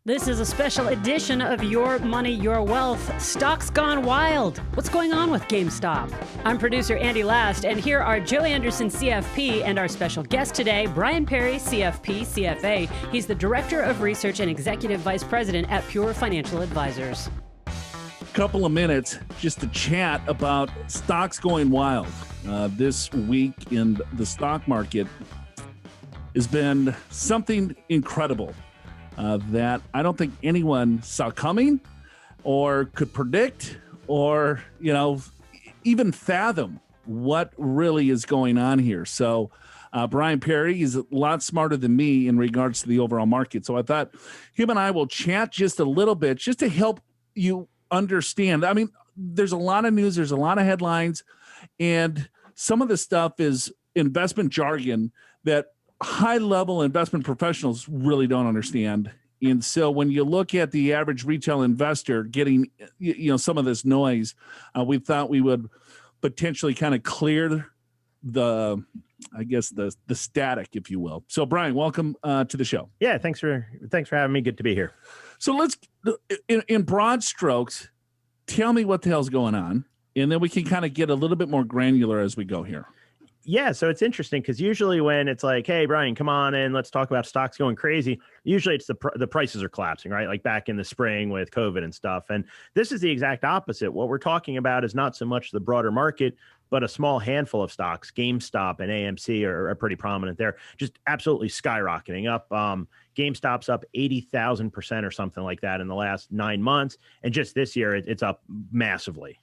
This is a special edition of Your Money, Your Wealth. Stocks gone wild. What's going on with GameStop? I'm producer Andy Last, and here are Joe Anderson, CFP, and our special guest today, Brian Perry, CFP, CFA. He's the Director of Research and Executive Vice President at Pure Financial Advisors. Couple of minutes just to chat about stocks going wild. This week in the stock market has been something incredible. That I don't think anyone saw coming or could predict or, even fathom what really is going on here. So Brian Perry is a lot smarter than me in regards to the overall market. So I thought him and I will chat just a little bit just to help you understand. I mean, there's a lot of news, there's a lot of headlines, and some of the stuff is investment jargon that high-level investment professionals really don't understand. And so when you look at the average retail investor getting, some of this noise, we thought we would potentially kind of clear the static, if you will. So, Brian, welcome to the show. Yeah, thanks for having me. Good to be here. So let's, in broad strokes, tell me what the hell's going on, and then we can kind of get a little bit more granular as we go here. Yeah, so it's interesting because usually when it's like, hey, Brian, come on in, let's talk about stocks going crazy, usually it's the prices are collapsing, right? Like back in the spring with COVID and stuff. And this is the exact opposite. What we're talking about is not so much the broader market, but a small handful of stocks. GameStop and AMC are pretty prominent there, just absolutely skyrocketing up. GameStop's up 80,000% or something like that in the last 9 months. And just this year, it's up massively.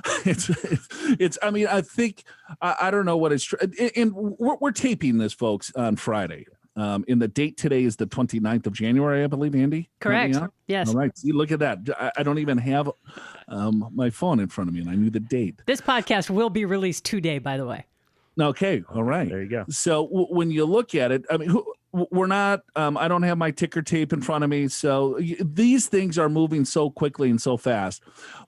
I mean, I think, I don't know what it's, and we're taping this, folks, on Friday. And the date today is the 29th of January, I believe, Andy? Correct. Yes. All right. See, look at that. I don't even have my phone in front of me, and I knew the date. This podcast will be released today, by the way. Okay. All right. There you go. So when you look at it, I mean, we're not, I don't have my ticker tape in front of me. So these things are moving so quickly and so fast.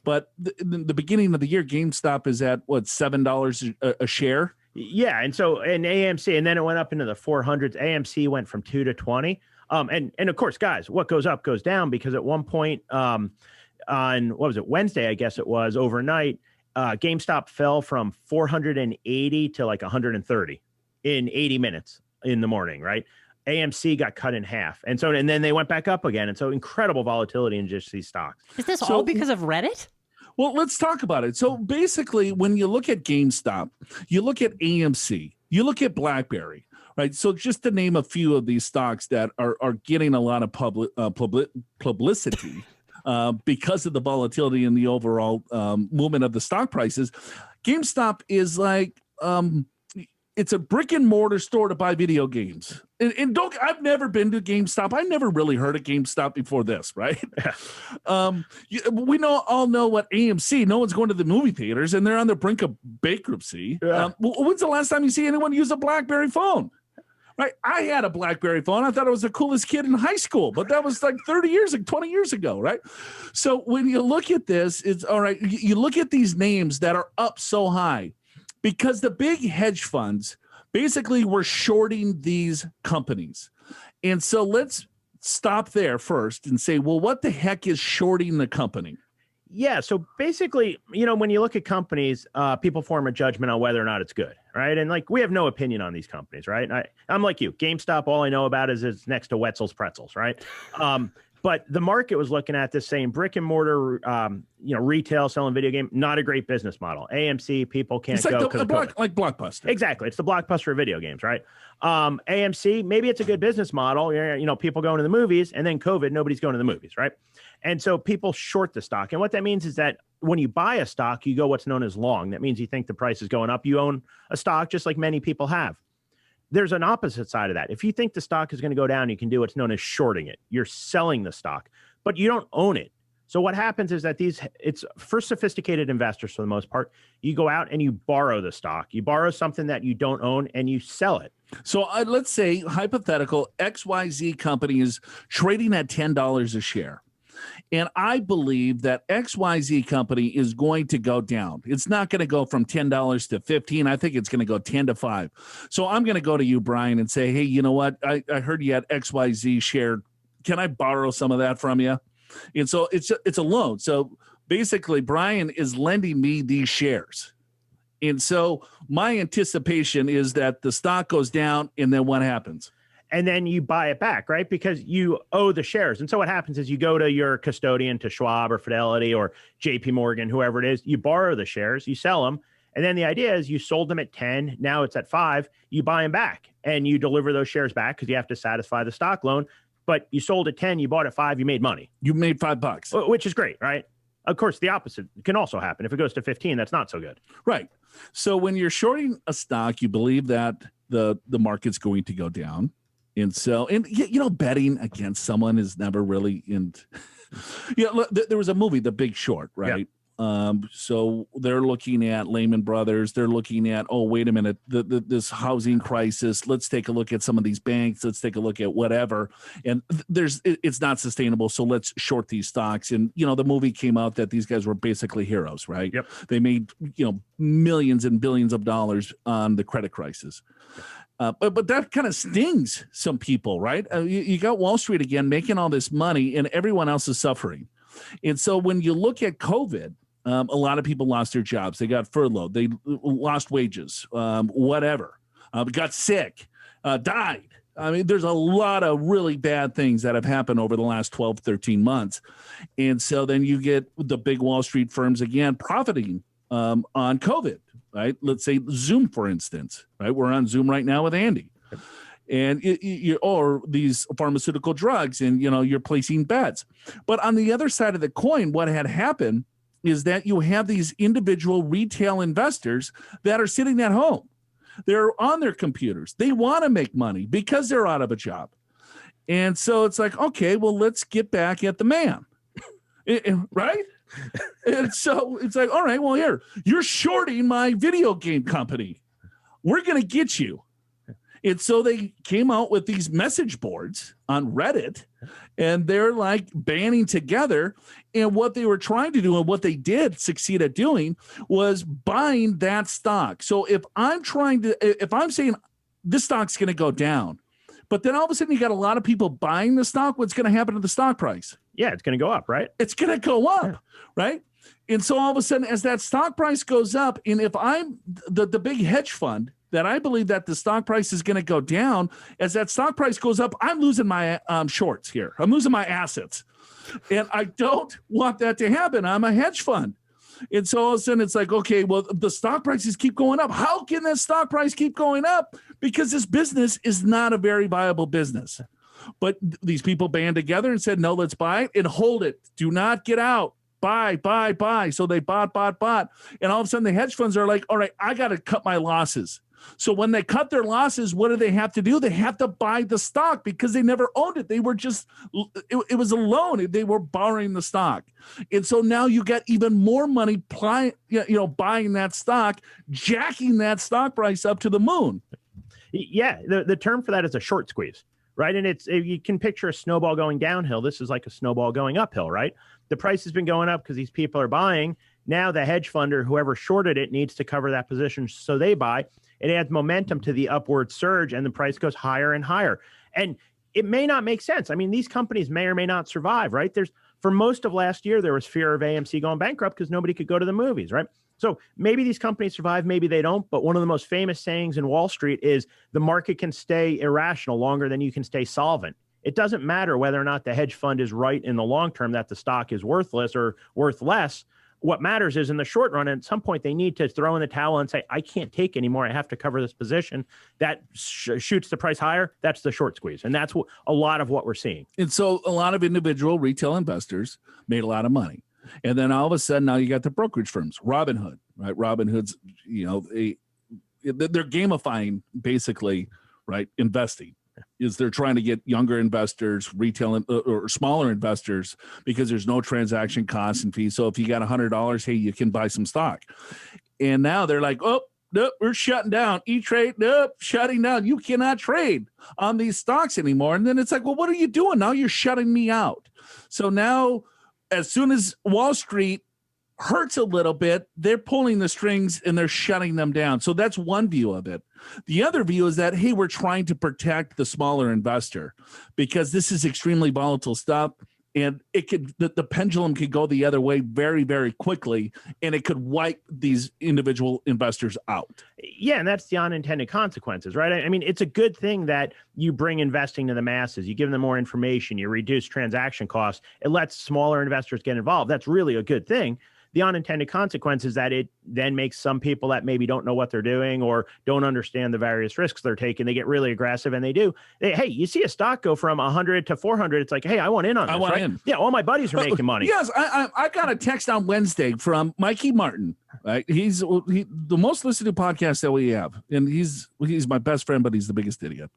But the beginning of the year, GameStop is at what, $7 a share? Yeah. And so in AMC, and then it went up into the 400s. AMC went from 2 to 20. And of course, guys, what goes up goes down, because at one point on, what was it, Wednesday, I guess it was, overnight, GameStop fell from 480 to like 130 in 80 minutes in the morning, right? AMC got cut in half. And then they went back up again. And so incredible volatility in just these stocks. Is this all because of Reddit? Well, let's talk about it. So basically, when you look at GameStop, you look at AMC, you look at BlackBerry, right? So just to name a few of these stocks that are getting a lot of publicity because of the volatility in the overall movement of the stock prices. GameStop is like, it's a brick and mortar store to buy video games. And I've never been to GameStop. I never really heard of GameStop before this, right? We all know what AMC, no one's going to the movie theaters, and they're on the brink of bankruptcy. Yeah. When's the last time you see anyone use a BlackBerry phone? Right? I had a BlackBerry phone. I thought I was the coolest kid in high school, but that was like 20 years ago, right? So when you look at this, it's all right. You look at these names that are up so high because the big hedge funds basically were shorting these companies. And so let's stop there first and say, well, what the heck is shorting the company? Yeah. So basically, when you look at companies, people form a judgment on whether or not it's good, right? And like, we have no opinion on these companies, right? I'm like you. GameStop, all I know about is it's next to Wetzel's Pretzels, right? But the market was looking at this saying brick and mortar, retail selling video game, not a great business model. AMC, people can't go because like Blockbuster. Exactly. It's the Blockbuster of video games, right? AMC, maybe it's a good business model. People going to the movies, and then COVID, nobody's going to the movies, right? And so people short the stock. And what that means is that when you buy a stock, you go what's known as long. That means you think the price is going up. You own a stock just like many people have. There's an opposite side of that. If you think the stock is going to go down, you can do what's known as shorting it. You're selling the stock, but you don't own it. So what happens is that it's for sophisticated investors for the most part. You go out and you borrow the stock. You borrow something that you don't own and you sell it. So let's say, hypothetical, XYZ company is trading at $10 a share. And I believe that XYZ company is going to go down. It's not going to go from $10 to $15. I think it's going to go 10 to 5. So I'm going to go to you, Brian, and say, hey, you know what? I heard you had XYZ share can I borrow some of that from you? And so it's a loan. So basically, Brian is lending me these shares. And so my anticipation is that the stock goes down, and then what happens? And then you buy it back, right? Because you owe the shares. And so what happens is you go to your custodian, to Schwab or Fidelity or JP Morgan, whoever it is, you borrow the shares, you sell them. And then the idea is you sold them at 10, now it's at 5, you buy them back and you deliver those shares back because you have to satisfy the stock loan. But you sold at 10, you bought at 5, you made money. You made $5, which is great, right? Of course, the opposite can also happen. If it goes to 15, that's not so good. Right. So when you're shorting a stock, you believe that the market's going to go down. And so, and betting against someone is never really in. There was a movie, The Big Short, right? Yep. So they're looking at Lehman Brothers. They're looking at, oh, wait a minute, this housing crisis. Let's take a look at some of these banks. Let's take a look at whatever. And it's not sustainable. So let's short these stocks. And, the movie came out that these guys were basically heroes, right? Yep. They made, millions and billions of dollars on the credit crisis. But that kind of stings some people, right? You got Wall Street again making all this money and everyone else is suffering. And so when you look at COVID, a lot of people lost their jobs. They got furloughed. They lost wages, whatever. Got sick, died. I mean, there's a lot of really bad things that have happened over the last 12, 13 months. And so then you get the big Wall Street firms again profiting on COVID, right? Let's say Zoom, for instance, right? We're on Zoom right now with Andy. And or these pharmaceutical drugs, and you're placing bets. But on the other side of the coin, what had happened is that you have these individual retail investors that are sitting at home. They're on their computers. They want to make money because they're out of a job. And so it's like, okay, well, let's get back at the man, right? And so it's like, all right, well, here, you're shorting my video game company. We're going to get you. And so they came out with these message boards on Reddit, and they're like banding together. And what they were trying to do, and what they did succeed at doing, was buying that stock. So if I'm saying this stock's going to go down, but then all of a sudden you got a lot of people buying the stock, what's going to happen to the stock price? Yeah, it's going to go up, right? It's going to go up, right? And so all of a sudden, as that stock price goes up, and if I'm the big hedge fund, that I believe that the stock price is going to go down, as that stock price goes up, I'm losing my shorts here. I'm losing my assets. And I don't want that to happen. I'm a hedge fund. And so all of a sudden it's like, okay, well, the stock prices keep going up. How can that stock price keep going up? Because this business is not a very viable business. But these people band together and said, no, let's buy it and hold it. Do not get out. Buy, buy, buy. So they bought. And all of a sudden the hedge funds are like, all right, I got to cut my losses. So when they cut their losses, what do they have to do? They have to buy the stock because they never owned it. They were just, it was a loan. They were borrowing the stock. And so now you get even more money buying that stock, jacking that stock price up to the moon. Yeah, the term for that is a short squeeze, right? And you can picture a snowball going downhill. This is like a snowball going uphill, right? The price has been going up because these people are buying. Now the hedge fund or whoever shorted it needs to cover that position, so they buy. It adds momentum to the upward surge, and the price goes higher and higher. And it may not make sense. I mean, these companies may or may not survive, right? For most of last year, there was fear of AMC going bankrupt because nobody could go to the movies, right? So maybe these companies survive, maybe they don't. But one of the most famous sayings in Wall Street is the market can stay irrational longer than you can stay solvent. It doesn't matter whether or not the hedge fund is right in the long term that the stock is worthless or worth less. What matters is in the short run, at some point, they need to throw in the towel and say, I can't take anymore. I have to cover this position. That shoots the price higher. That's the short squeeze. And that's a lot of what we're seeing. And so a lot of individual retail investors made a lot of money. And then all of a sudden, now you got the brokerage firms, Robinhood, right? Robinhood's, they're gamifying basically, right, investing. Is they're trying to get younger investors, retail or smaller investors, because there's no transaction costs and fees. So if you got $100, hey, you can buy some stock. And now they're like, oh, nope, we're shutting down. E-Trade, nope, shutting down. You cannot trade on these stocks anymore. And then it's like, well, what are you doing? Now you're shutting me out. So now as soon as Wall Street hurts a little bit, they're pulling the strings and they're shutting them down. So that's one view of it. The other view is that, hey, we're trying to protect the smaller investor because this is extremely volatile stuff. And it could, the pendulum could go the other way very, very quickly, and it could wipe these individual investors out. Yeah, and that's the unintended consequences, right? I mean, it's a good thing that you bring investing to the masses. You give them more information, you reduce transaction costs. It lets smaller investors get involved. That's really a good thing. The unintended consequence is that it then makes some people that maybe don't know what they're doing or don't understand the various risks they're taking. They get really aggressive, and hey, you see a stock go from 100 to 400. It's like, hey, I want in on this. I want in. Yeah, all my buddies are making money. Yes, I got a text on Wednesday from Mikey Martin. Right, he's the most listened to podcast that we have, and he's my best friend, but he's the biggest idiot.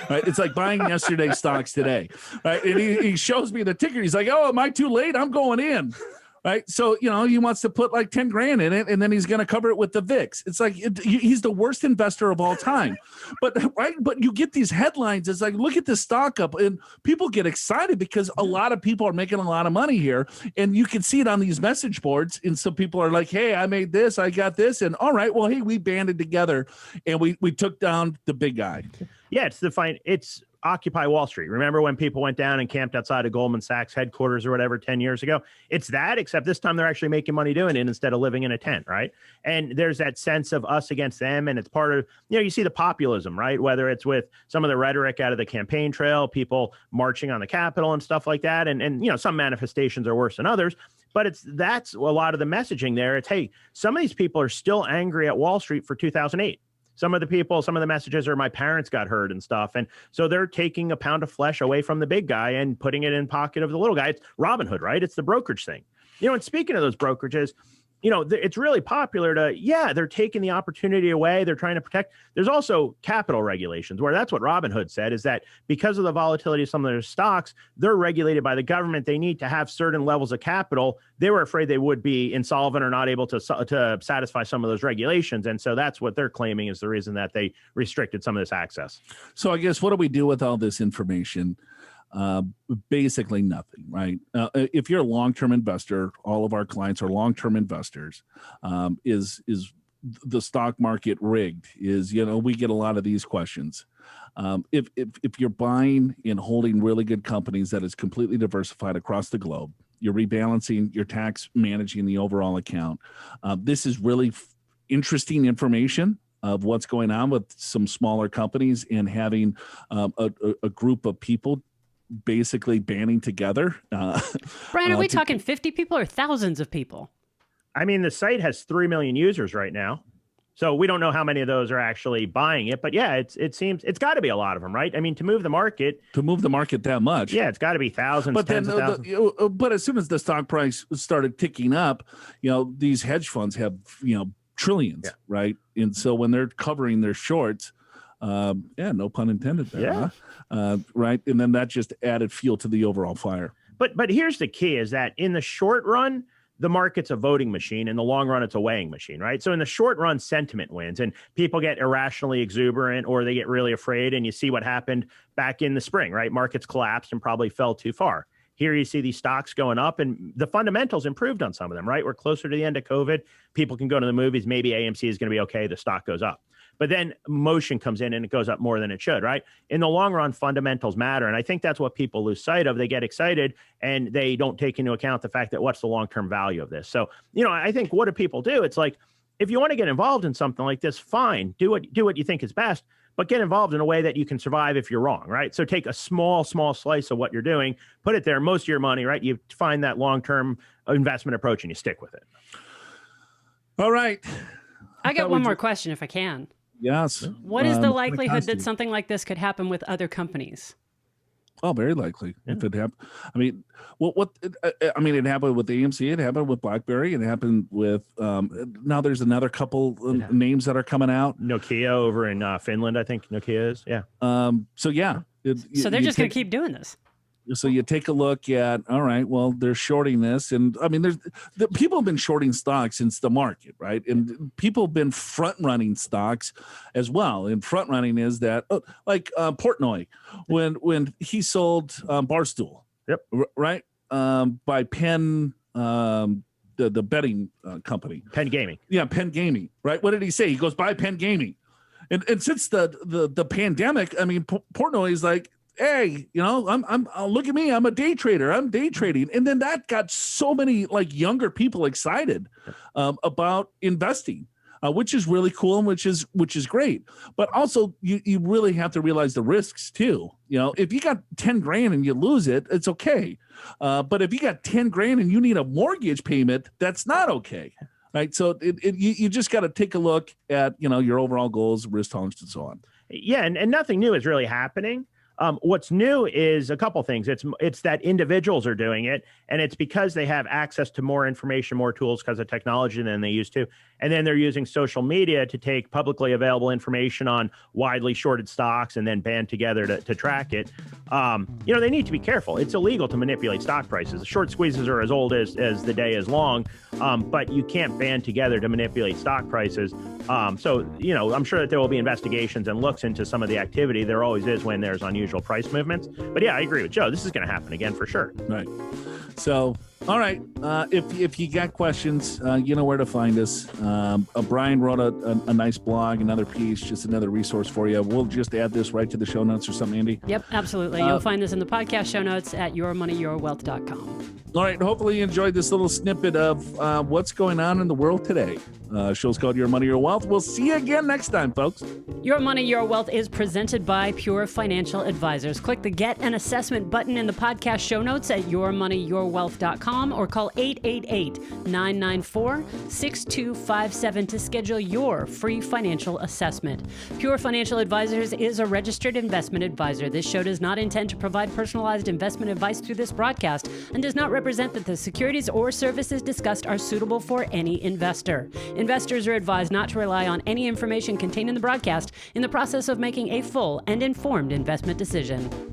Right, it's like buying yesterday's stocks today. Right, and he shows me the ticker. He's like, "Oh, am I too late? I'm going in." Right. So, he wants to put like 10 grand in it, and then he's going to cover it with the VIX. It's like he's the worst investor of all time. But you get these headlines. It's like, look at this stock up, and people get excited because a lot of people are making a lot of money here. And you can see it on these message boards. And some people are like, hey, I made this, I got this. And all right, well, hey, we banded together and we took down the big guy. Yeah, it's Occupy Wall Street. Remember when people went down and camped outside of Goldman Sachs headquarters or whatever 10 years ago? It's that, except this time they're actually making money doing it instead of living in a tent, right? And there's that sense of us against them, and it's part of, you see the populism, right? Whether it's with some of the rhetoric out of the campaign trail, people marching on the Capitol and stuff like that, and some manifestations are worse than others. But that's a lot of the messaging there. It's, hey, some of these people are still angry at Wall Street for 2008. Some of the messages are my parents got hurt and stuff. And so they're taking a pound of flesh away from the big guy and putting it in pocket of the little guy. It's Robinhood, right? It's the brokerage thing. And speaking of those brokerages, it's really popular they're taking the opportunity away. They're trying to protect. There's also capital regulations where that's what Robinhood said, is that because of the volatility of some of their stocks, they're regulated by the government. They need to have certain levels of capital. They were afraid they would be insolvent or not able to satisfy some of those regulations. And so that's what they're claiming is the reason that they restricted some of this access. So I guess what do we do with all this information? Basically nothing, right? If you're a long-term investor, all of our clients are long-term investors. Is the stock market rigged? We get a lot of these questions. If you're buying and holding really good companies that is completely diversified across the globe, you're rebalancing your tax, managing the overall account. This is really interesting information of what's going on with some smaller companies and having a group of people basically banding together. Brian, are we talking 50 people or thousands of people? I mean, the site has 3 million users right now. So we don't know how many of those are actually buying it. But yeah, it seems it's got to be a lot of them, right? I mean, to move the market that much. Yeah, it's got to be thousands, but tens of thousands. But as soon as the stock price started ticking up, these hedge funds have, trillions, right? And so when they're covering their shorts, no pun intended there, huh? Right. And then that just added fuel to the overall fire. But here's the key is that in the short run, the market's a voting machine. In the long run, it's a weighing machine, right? So in the short run, sentiment wins and people get irrationally exuberant or they get really afraid. And you see what happened back in the spring, right? Markets collapsed and probably fell too far. Here you see these stocks going up and the fundamentals improved on some of them, right? We're closer to the end of COVID. People can go to the movies. Maybe AMC is going to be okay. The stock goes up. But then motion comes in and it goes up more than it should, right? In the long run, fundamentals matter. And I think that's what people lose sight of. They get excited and they don't take into account the fact that what's the long-term value of this. So, I think what do people do? It's like, if you want to get involved in something like this, fine, do what you think is best, but get involved in a way that you can survive if you're wrong, right? So take a small slice of what you're doing, put it there, most of your money, right? You find that long-term investment approach and you stick with it. All right. I got one more question if I can. Yes. What is the likelihood that something like this could happen with other companies? Oh, very likely. Yeah. If it happened, I mean, it happened with AMC. It happened with BlackBerry. It happened with. Now there's another couple names that are coming out. Nokia over in Finland, I think Nokia is. Yeah. So yeah. So they're just going to keep doing this. So you take a look at, all right, well, they're shorting this. And I mean, people have been shorting stocks since the market, right? And people have been front running stocks as well. And front running is that, Portnoy, when he sold Barstool, right? By Penn, the betting company. Penn Gaming. Yeah, Penn Gaming, right? What did he say? He goes, buy Penn Gaming. And since the pandemic, I mean, Portnoy is like, hey, I'm look at me, I'm a day trader, I'm day trading. And then that got so many like younger people excited about investing. Which is really cool and which is great. But also you really have to realize the risks too. If you got 10 grand and you lose it, it's okay. But if you got 10 grand and you need a mortgage payment, that's not okay. Right. So you just got to take a look at, your overall goals, risk tolerance, and so on. Yeah. And nothing new is really happening. What's new is a couple things. It's that individuals are doing it, and it's because they have access to more information, more tools because of technology than they used to. And then they're using social media to take publicly available information on widely shorted stocks and then band together to track it. They need to be careful. It's illegal to manipulate stock prices. The short squeezes are as old as the day is long, but you can't band together to manipulate stock prices. I'm sure that there will be investigations and looks into some of the activity. There always is when there's unusual price movements. But yeah, I agree with Joe. This is going to happen again for sure. Right. So, all right. If you got questions, you know where to find us. Brian wrote a nice blog, another piece, just another resource for you. We'll just add this right to the show notes or something, Andy. Yep, absolutely. You'll find this in the podcast show notes at yourmoneyyourwealth.com. All right. Hopefully you enjoyed this little snippet of what's going on in the world today. Show's called Your Money, Your Wealth. We'll see you again next time, folks. Your Money, Your Wealth is presented by Pure Financial Advisors. Click the Get an Assessment button in the podcast show notes at yourmoneyyourwealth.com or call 888-994-6257 to schedule your free financial assessment. Pure Financial Advisors is a registered investment advisor. This show does not intend to provide personalized investment advice through this broadcast and does not represent that the securities or services discussed are suitable for any investor. Investors are advised not to rely on any information contained in the broadcast in the process of making a full and informed investment decision.